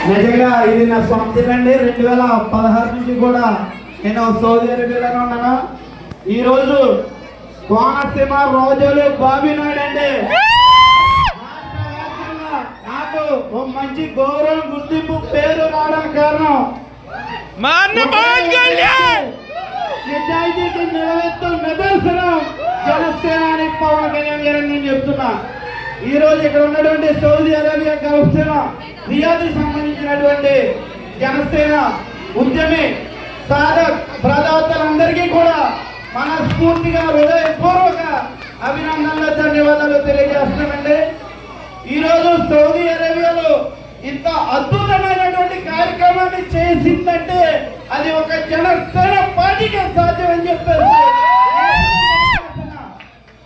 నిజంగా ఇది నా సొంతనండి. 2016 నుంచి కూడా నేను సౌదీ అరేబియాలో ఉన్నాను. ఈరోజు కోనసీమ రోజులు బాబినాడు అండి. నాకు ఒక మంచి గౌరవం గుర్తింపు పేరు రావడానికి కారణం నిజాయితీకి నిలవెత్తు నిదర్శనం జనసేనాని పవన్ కళ్యాణ్ గారని నేను చెప్తున్నా. ఈ రోజు ఇక్కడ ఉన్నటువంటి సౌదీ అరేబియా గల్ఫ్సేన రియాద్కి సంబంధించినటువంటి జనసేన ఉద్యమి సాధక్ ప్రదాతలందరికీ కూడా మనస్ఫూర్తిగా హృదయపూర్వక అభినందనలు ధన్యవాదాలు తెలియజేస్తున్నామండి. ఈరోజు సౌదీ అరేబియాలో ఇంత అద్భుతమైనటువంటి కార్యక్రమాన్ని చేసిందంటే అది ఒక జనసేన పార్టీకి సాధ్యం అని చెప్పేసి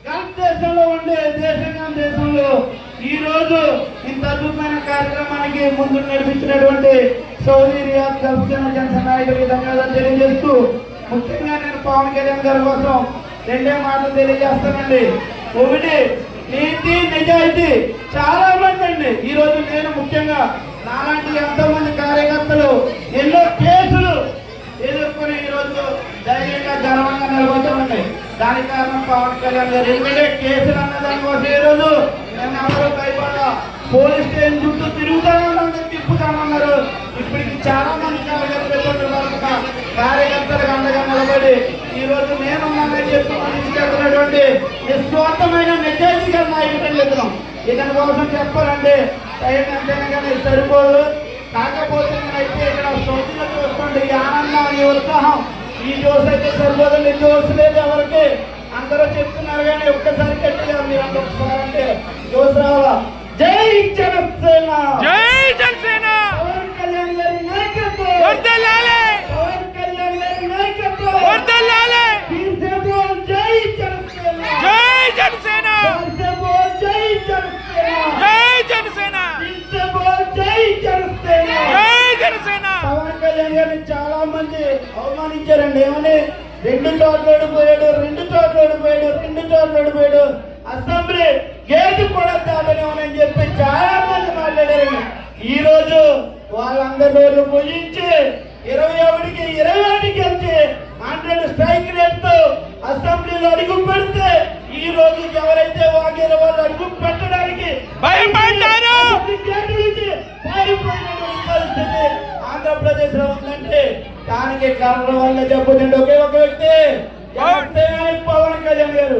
గల్ఫ్ దేశంలో ఉండే దేశంలో ఈ రోజు ఇంత అద్భుతమైన కార్యక్రమానికి ముందు నడిపించినటువంటి సౌదీ రియాద్ గల్ఫ్సేన జనసేన నాయకుడికి ధన్యవాదాలు తెలియజేస్తూ ముఖ్యంగా నేను పవన్ కళ్యాణ్ గారి కోసం రెండే మాటలు తెలియజేస్తానండి. ఒకటి, నీతి నిజాయితీ. చాలా మంది అండి ఈ రోజు నేను ముఖ్యంగా నాలాంటి ఎంతో మంది కార్యకర్తలు ఎన్నో కేసులు ఎదుర్కొని ఈ రోజు ధైర్యంగా గర్వంగా నిలబడుతున్నాయి. దానికి కారణం పవన్ కళ్యాణ్ గారు. ఎందుకంటే కేసులు అన్న దానికోసం ఈ రోజు నేను ఎవరు భయపడ పోలీస్ స్టేషన్ చుట్టూ తిరుగుతానన్నారు, తిప్పుతానన్నారు. ఇప్పటికి చాలా మంది కార్యకర్తలకు అండగా నిలబడి ఈ రోజు నేనున్నానని చెప్పి తీసుకెళ్తున్నటువంటి నిస్వార్థమైన నిజాయితీ గారి నాయకుడు. ఇతని కోసం చెప్పాలంటే టైం ఎంతైనా కానీ సరిపోదు. కాకపోతే నేనైతే ఇక్కడ సొంతగా చూస్తుంటే ఈ ఆనందం, ఈ ఉత్సాహం, ఈ జోస్ అయితే సరిపోదండి. జోస్ లేదు ఎవరికి. అందరూ చెప్తున్నారు కానీ ఒక్కసారి గట్టిగా మీరు ఒకసారి అంటే జోస్ రావాలా. జై జనసేన, జై జనసేన, పవన్ కళ్యాణ్ గారి నాయకత్వం వర్ధిల్లాలి, పవన్ కళ్యాణ్ గారి నాయకత్వం వర్ధిల్లాలి. జై జనసేన, జై జనసేన, జై జనసేన, జై జనసేన, జై జనసేన, జై జనసేన. పవన్ కళ్యాణ్ గారిని చాలా మంది అవమానించారండి. ఏమని? 2 చోట్ల ఓడిపోయాడు, 2 చోట్ల ఓడిపోయాడు, 2 చోట్ల ఓడిపోయాడు, అసెంబ్లీ గేటు కూడా దాటనేమని చెప్పి చాలా మంది మాట్లాడారండి. ఈ రోజు వాళ్ళందరూ పూజించి 21కి 21 గెలిచి 100 స్ట్రైక్ రేట్ తో అసెంబ్లీలో అడుగు పెడితే ఈ రోజు ఎవరైతే వాగారో వాళ్ళు అడుగు పెట్టడానికి భయపడ్డారు. పరిస్థితి ఆంధ్రప్రదేశ్ లో ఉందంటే దానికి కారణం వల్ల చెప్పుతుంటే ఒకే ఒక వ్యక్తి పవన్ కళ్యాణ్ గారు.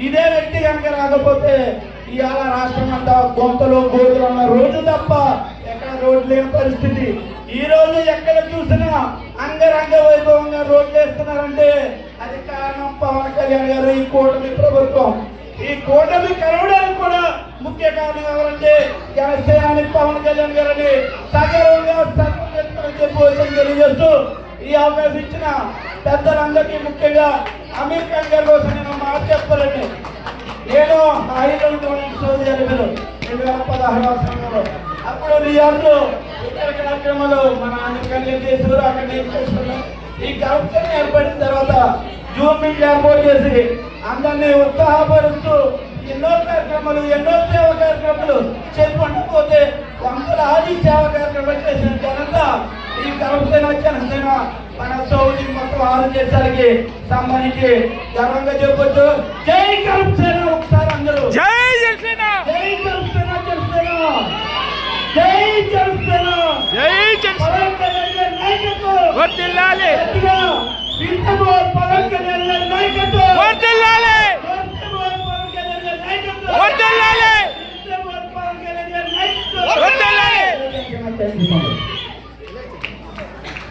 ఇదే వ్యక్తి కనుక రాకపోతే ఇవాళ రాష్ట్రం అంతా గొంతలు గోతులు ఉన్న రోజు తప్ప ఎక్కడ రోడ్లు లేని పరిస్థితి. ఈ రోజు ఎక్కడ చూసినా అంగరంగ వైభవంగా రోడ్లు వేస్తున్నారంటే అది కారణం పవన్ కళ్యాణ్ గారు, ఈ కూటమి ప్రభుత్వం. ఈ కూటమి కలవడానికి కూడా ముఖ్య కారణం ఎవరంటే జనసేనాని పవన్ కళ్యాణ్ గారని సగర్వంగా చెప్పి తెలియజేస్తూ ఈ అవకాశం ఇచ్చిన పెద్దలందరికీ ముఖ్యంగా అమీర్ ఖాన్ గారి కోసం నేను మాట చెప్పాలండి. నేను సౌదీ అరేబియాలో 2016 సంవత్సరంలో అప్పుడు రియాద్లో ఇతర కార్యక్రమాలు మన అమీర్ ఖాన్ చేసేవారు. అక్కడ నేను చేసుకున్నాను. ఈ గల్ఫ్సేన ఏర్పడిన తర్వాత జూమ్ మీట్ ఏర్పాటు చేసి అందరినీ ఉత్సాహపరుస్తూ ఎన్నో కార్యక్రమాలు, ఎన్నో సేవా కార్యక్రమాలు చెప్పకపోతే వందలాది సేవా కార్యక్రమాలు చేసిన ఘనత ఈ గల్ఫ్సేన జనసేన మన సౌదీ మొత్తం 6 దేశాలకి సంబంధించి గర్వంగా చెప్పొచ్చు. జై గల్ఫ్సేన. ఒకసారి అందరూ జై జనసేన, జై గల్ఫ్సేన, జనసేన, జై జనసేన, జై జనసేన. నాయకత్వం వర్ధిల్లాలి, పవన్ కళ్యాణ్ గారి నాయకత్వం వర్ధిల్లాలి, వర్ధిల్లాలి, పవన్ కళ్యాణ్ గారి నాయకత్వం వర్ధిల్లాలి.